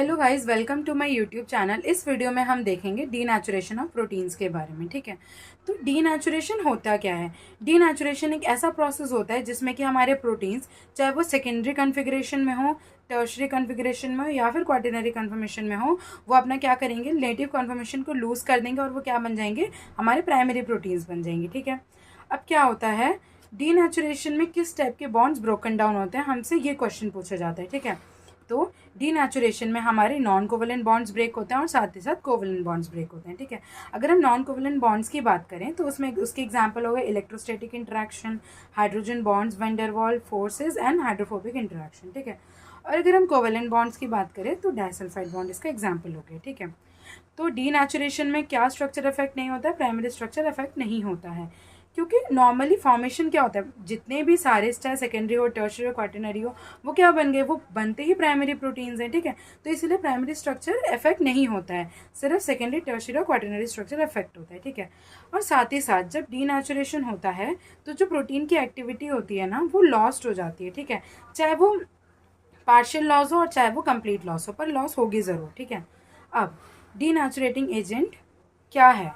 Hello guys, welcome to my YouTube channel. इस video में हम देखेंगे डीनेचुरेशन ऑफ प्रोटीन्स के बारे में। ठीक है, तो डीनेचुरेशन होता क्या है। डीनेचुरेशन एक ऐसा प्रोसेस होता है जिसमें कि हमारे प्रोटीन्स, चाहे वो सेकेंडरी कन्फिग्रेशन में हो, टर्शरी कन्फिग्रेशन में हो या फिर क्वाटरनरी कन्फर्मेशन में हो, वो अपना क्या करेंगे, नेटिव कन्फर्मेशन को लूज कर देंगे और वो क्या बन जाएंगे, हमारे प्राइमरी प्रोटीन्स बन जाएंगे। ठीक है, अब क्या होता है डीनेचुरेशन में, किस टाइप के बॉन्ड्स ब्रोकन डाउन होते हैं, हमसे ये क्वेश्चन पूछा जाता है। ठीक है, तो डीनेचुरेशन में हमारे नॉन कोवेलेंट बॉन्ड्स ब्रेक होते हैं और साथ ही साथ कोवेलेंट बॉन्ड्स ब्रेक होते हैं। ठीक है, अगर हम नॉन कोवेलेंट बॉन्ड्स की बात करें तो उसमें उसके एग्जांपल हो गए electrostatic interaction, hydrogen bonds, van der Waals forces and hydrophobic interaction. ठीक है, और अगर हम कोवेलेंट बॉन्ड्स की बात करें तो डाइसल्फाइड बॉन्ड इसका एग्जाम्पल हो गया। ठीक है, तो डीनेचुरेशन में क्या स्ट्रक्चर इफेक्ट नहीं होता है, प्राइमरी स्ट्रक्चर इफेक्ट नहीं होता है, क्योंकि नॉर्मली फॉर्मेशन क्या होता है, जितने भी सारे चाहे सेकेंडरी हो, टर्शरी हो, क्वाटरनरी हो, वो क्या बन गए, वो बनते ही प्राइमरी प्रोटीन्स हैं। ठीक है, तो इसलिए प्राइमरी स्ट्रक्चर इफेक्ट नहीं होता है, सिर्फ सेकेंडरी, टर्शरी और क्वाटरनरी स्ट्रक्चर इफेक्ट होता है। ठीक है, और साथ ही साथ जब डीनेचुरेशन होता है तो जो प्रोटीन की एक्टिविटी होती है ना, वो लॉस्ट हो जाती है। ठीक है, चाहे वो पार्शियल लॉस हो और चाहे वो कंप्लीट लॉस हो, पर लॉस होगी ज़रूर। ठीक है, अब डीनेचुरेटिंग एजेंट क्या है।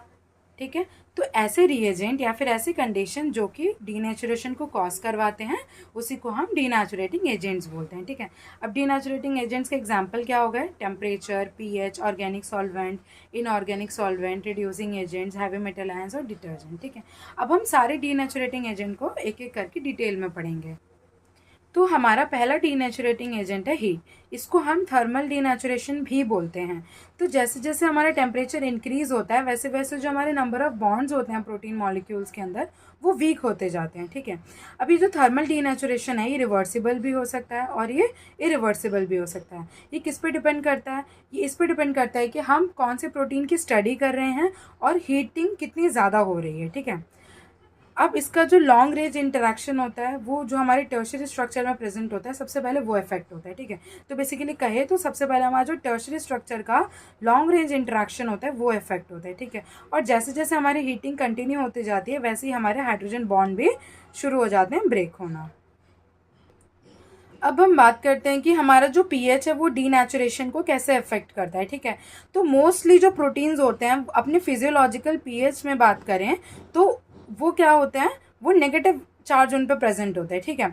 ठीक है, तो ऐसे रिएजेंट या फिर ऐसे कंडीशन जो कि डीनेचुरेशन को कॉज करवाते हैं, उसी को हम डीनेचुरेटिंग एजेंट्स बोलते हैं। ठीक है, अब डीनेचुरेटिंग एजेंट्स के एग्जांपल क्या हो गए, temperature, pH, organic solvent, inorganic solvent, reducing agents, heavy metal ions और डिटर्जेंट। ठीक है, अब हम सारे डीनेचुरेटिंग एजेंट को एक एक करके डिटेल में पढ़ेंगे। तो हमारा पहला डीनेचुरेटिंग एजेंट है हीट, इसको हम थर्मल डीनेचुरेशन भी बोलते हैं। तो जैसे जैसे हमारा टेम्परेचर इंक्रीज होता है वैसे वैसे जो हमारे नंबर ऑफ बॉन्ड्स होते हैं प्रोटीन मॉलिक्यूल्स के अंदर, वो वीक होते जाते हैं। ठीक है, अभी जो थर्मल डीनेचुरेशन है ये रिवर्सिबल भी हो सकता है और ये इरिवर्सिबल भी हो सकता है। ये किस पे डिपेंड करता है, ये इस पे डिपेंड करता है कि हम कौन से प्रोटीन की स्टडी कर रहे हैं और हीटिंग कितनी ज़्यादा हो रही है। ठीक है, अब इसका जो लॉन्ग रेंज इंटरेक्शन होता है वो जो हमारे टर्शरी स्ट्रक्चर में प्रेजेंट होता है, सबसे पहले वो इफेक्ट होता है। ठीक है, तो बेसिकली कहे तो सबसे पहले हमारा जो टर्शरी स्ट्रक्चर का लॉन्ग रेंज इंटरेक्शन होता है वो इफेक्ट होता है। ठीक है, और जैसे जैसे हमारी हीटिंग कंटिन्यू होती जाती है वैसे ही हमारे हाइड्रोजन बॉन्ड भी शुरू हो जाते हैं ब्रेक होना। अब हम बात करते हैं कि हमारा जो पीएच है वो डीनेचुरेशन को कैसे अफेक्ट करता है। ठीक है, तो मोस्टली जो प्रोटीन्स होते हैं अपने फिजियोलॉजिकल पीएच में बात करें तो वो क्या होते हैं, वो नेगेटिव चार्ज उन पर प्रेजेंट होता है। ठीक है,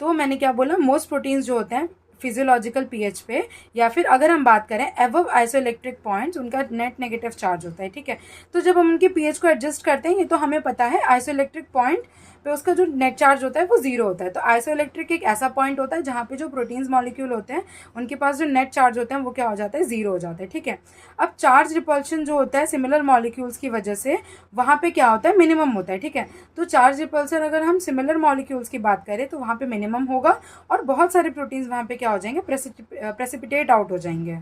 तो मैंने क्या बोला, मोस्ट प्रोटीन्स जो होते हैं फिजियोलॉजिकल पीएच पे या फिर अगर हम बात करें एबव आइसोइलेक्ट्रिक पॉइंट्स, उनका नेट नेगेटिव चार्ज होता है। ठीक है, तो जब हम उनके पीएच को एडजस्ट करते हैं ये तो हमें पता है आइसोइलेक्ट्रिक पॉइंट पे उसका जो नेट चार्ज होता है वो जीरो होता है। तो आइसोइलेक्ट्रिक एक ऐसा पॉइंट होता है जहाँ पे जो प्रोटीन्स मॉलिक्यूल होते हैं उनके पास जो नेट चार्ज होते हैं वो क्या हो जाता है, जीरो हो जाता है। ठीक है, अब चार्ज रिपल्शन जो होता है सिमिलर मॉलिक्यूल्स की वजह से वहाँ पे क्या होता है, मिनिमम होता है। ठीक है, तो चार्ज रिपल्सन अगर हम सिमिलर मॉलिक्यूल्स की बात करें तो वहाँ पे मिनिमम होगा और बहुत सारे प्रोटीन्स वहाँ पे क्या हो जाएंगे, प्रेसिपिटेट आउट हो जाएंगे।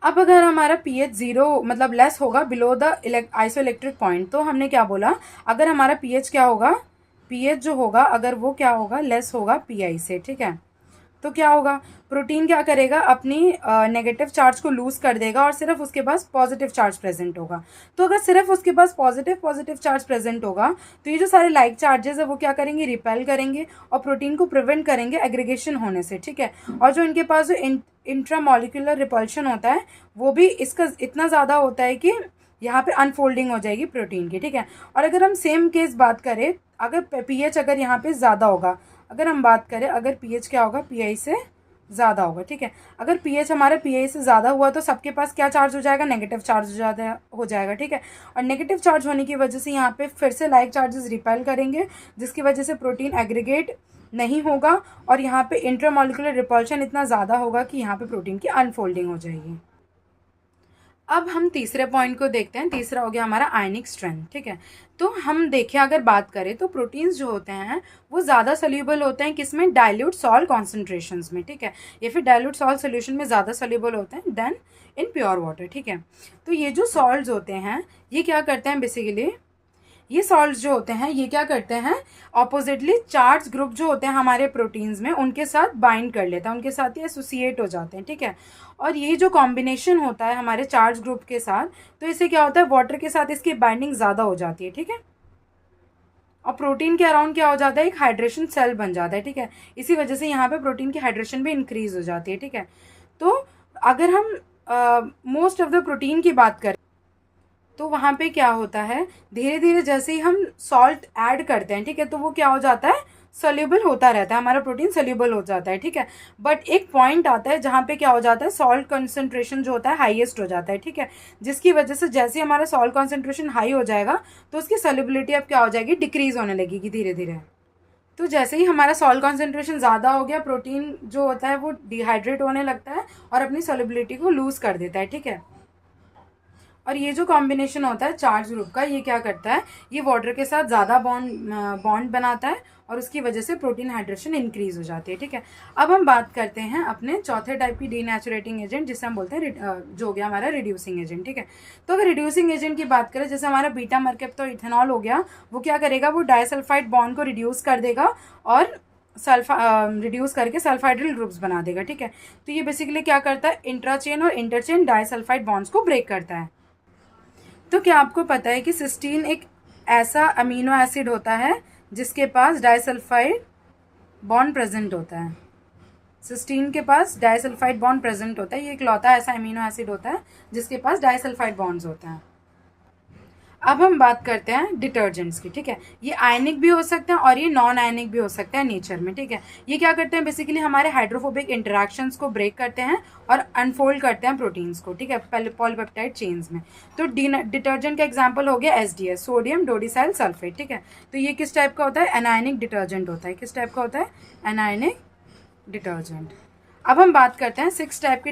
अब अगर हमारा पीएच जीरो मतलब लेस होगा बिलो द आइसोइलेक्ट्रिक पॉइंट, तो हमने क्या बोला, अगर हमारा पीएच क्या होगा, पीएच जो होगा अगर वो क्या होगा, लेस होगा पीआई से। ठीक है, तो क्या होगा, प्रोटीन क्या करेगा, अपनी नेगेटिव चार्ज को लूज कर देगा और सिर्फ उसके पास पॉजिटिव चार्ज प्रेजेंट होगा। तो अगर सिर्फ उसके पास पॉजिटिव चार्ज प्रेजेंट होगा तो ये जो सारे लाइक चार्जेस है वो क्या करेंगे, रिपेल करेंगे और प्रोटीन को प्रिवेंट करेंगे एग्रीगेशन होने से। ठीक है, और जो इनके पास जो इंट्रामॉलिक्यूलर रिपल्शन होता है वो भी इसका इतना ज़्यादा होता है कि यहाँ पे अनफोल्डिंग हो जाएगी प्रोटीन की। ठीक है, और अगर हम सेम केस बात करें, अगर पीएच अगर यहाँ पे ज़्यादा होगा, अगर हम बात करें अगर पीएच क्या होगा, पीआई से ज़्यादा होगा। ठीक है, अगर पीएच हमारा पीआई से ज़्यादा हुआ तो सबके पास क्या चार्ज हो जाएगा, नेगेटिव चार्ज हो जाएगा। ठीक है, और नेगेटिव चार्ज होने की वजह से यहाँ पे फिर से लाइक चार्जेस रिपेल करेंगे जिसकी वजह से प्रोटीन एग्रीगेट नहीं होगा और यहाँ पे इंट्रामॉलिक्यूलर रिपल्शन इतना ज़्यादा होगा कि यहाँ पे प्रोटीन की अनफोल्डिंग हो जाएगी। अब हम तीसरे पॉइंट को देखते हैं, तीसरा हो गया हमारा आयनिक स्ट्रेंथ। ठीक है, तो हम देखें अगर बात करें तो प्रोटीन्स जो होते हैं वो ज़्यादा सोल्यूबल होते हैं किसमें, डाइल्यूट सॉल्ट कॉन्सेंट्रेशंस में। ठीक है, या फिर डाइल्यूट सॉल्ट सोल्यूशन में ज़्यादा सोल्यूबल होते हैं देन इन प्योर वाटर। ठीक है, तो ये जो सॉल्ट्स होते हैं ये क्या करते हैं, बेसिकली ये सॉल्ट्स जो होते हैं ये क्या करते हैं, ऑपोजिटली चार्ज ग्रुप जो होते हैं हमारे प्रोटीन्स में उनके साथ बाइंड कर लेता है, उनके साथ ये एसोसिएट हो जाते हैं। ठीक है, और ये जो कॉम्बिनेशन होता है हमारे चार्ज ग्रुप के साथ, तो इससे क्या होता है, वाटर के साथ इसकी बाइंडिंग ज़्यादा हो जाती है। ठीक है, और प्रोटीन के अराउंड क्या हो जाता है, एक हाइड्रेशन सेल बन जाता है। ठीक है, इसी वजह से यहाँ पे प्रोटीन की हाइड्रेशन भी इंक्रीज हो जाती है। ठीक है, तो अगर हम मोस्ट ऑफ द प्रोटीन की बात करें तो वहाँ पे क्या होता है, धीरे धीरे जैसे ही हम सॉल्ट ऐड करते हैं, ठीक है, तो वो क्या हो जाता है, सोल्यूबल होता रहता है, हमारा प्रोटीन सोल्यूबल हो जाता है, ठीक है। बट एक पॉइंट आता है जहाँ पे क्या हो जाता है, सॉल्ट कंसंट्रेशन जो होता है हाईएस्ट हो जाता है, ठीक है, जिसकी वजह से जैसे ही हमारा सॉल्ट कंसंट्रेशन हाई हो जाएगा तो उसकी सोल्यूबिलिटी अब क्या हो जाएगी, डिक्रीज होने लगेगी धीरे धीरे। तो जैसे ही हमारा सॉल्ट कॉन्सेंट्रेशन ज़्यादा हो गया, प्रोटीन जो होता है वो डिहाइड्रेट होने लगता है और अपनी सोल्युबिलिटी को लूज़ कर देता है, ठीक है। और ये जो कॉम्बिनेशन होता है चार्ज ग्रुप का, ये क्या करता है, ये वाटर के साथ ज़्यादा बॉन्ड बनाता है और उसकी वजह से प्रोटीन हाइड्रेशन इंक्रीज हो जाती है, ठीक है। अब हम बात करते हैं अपने चौथे टाइप की डीनेचुरेटिंग एजेंट, जिसे हम बोलते हैं जो हो गया हमारा रिड्यूसिंग एजेंट, ठीक है। तो अगर रिड्यूसिंग एजेंट की बात करें, जैसे हमारा बीटा मरकब इथेनॉल हो गया, वो क्या करेगा, वो डाइसल्फाइड बॉन्ड को रिड्यूस कर देगा और रिड्यूस करके सल्फाइड्रल ग्रुप्स बना देगा, ठीक है। तो ये बेसिकली क्या करता है, इंट्राचेन और इंटरचेन डाइसल्फाइड बॉन्ड्स को ब्रेक करता है। तो क्या आपको पता है कि सिस्टीन एक ऐसा अमीनो एसिड होता है जिसके पास डाइसल्फाइड बॉन्ड प्रेजेंट होता है। सिस्टीन के पास डाइसल्फाइड बॉन्ड प्रेजेंट होता है, ये इकलौता ऐसा अमीनो एसिड होता है जिसके पास डाइसल्फाइड बॉन्ड्स होते हैं। अब हम बात करते हैं डिटर्जेंट्स की, ठीक है। ये आयनिक भी हो सकते हैं और ये नॉन आयनिक भी हो सकते हैं नेचर में, ठीक है। ये क्या करते हैं, बेसिकली हमारे हाइड्रोफोबिक इंटरेक्शंस को ब्रेक करते हैं और अनफोल्ड करते हैं प्रोटीन्स को, ठीक है, पॉलीपेप्टाइड चेन्स में। तो डिटर्जेंट का एग्जाम्पल हो गया SDS, सोडियम डोडिसाइल सल्फेट, ठीक है। तो ये किस टाइप का होता है, एनायनिक डिटर्जेंट होता है। किस टाइप का होता है, एनायनिक डिटर्जेंट। अब हम बात करते हैं 6 टाइप के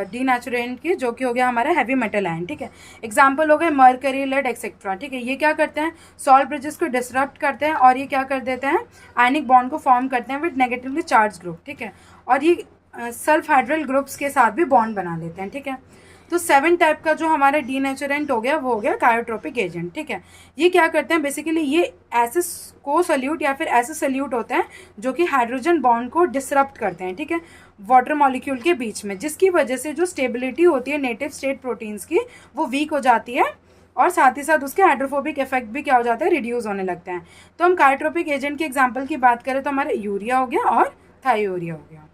डीनेचुरेंट की, जो कि हो गया हमारा हैवी मेटल आयन, ठीक है। एग्जाम्पल हो गए मर्करी, लेड एक्सेट्रा, ठीक है। ये क्या करते हैं, सॉल्ट ब्रिजेस को डिसरप्ट करते हैं और ये क्या कर देते हैं, आयनिक बॉन्ड को फॉर्म करते हैं विद नेगेटिवली चार्ज ग्रुप, ठीक है। और ये सल्फाइड्रल ग्रुप्स के साथ भी बॉन्ड बना देते हैं, ठीक है। तो 7 टाइप का जो हमारा डीनेचुरेंट हो गया वो हो गया कायोट्रोपिक एजेंट, ठीक है। ये क्या करते हैं, बेसिकली ये ऐसे को सल्यूट या फिर ऐसे सल्यूट होते हैं जो कि हाइड्रोजन बॉन्ड को डिसरप्ट करते हैं, ठीक है, वाटर मॉलिक्यूल के बीच में, जिसकी वजह से जो स्टेबिलिटी होती है नेटिव स्टेट प्रोटीन्स की वो वीक हो जाती है और साथ ही साथ उसके हाइड्रोफोबिक इफेक्ट भी क्या हो जाता है, रिड्यूस होने लगते हैं। तो हम कायोट्रोपिक एजेंट के एग्जाम्पल की बात करें तो हमारा यूरिया हो गया और थायोरिया हो गया।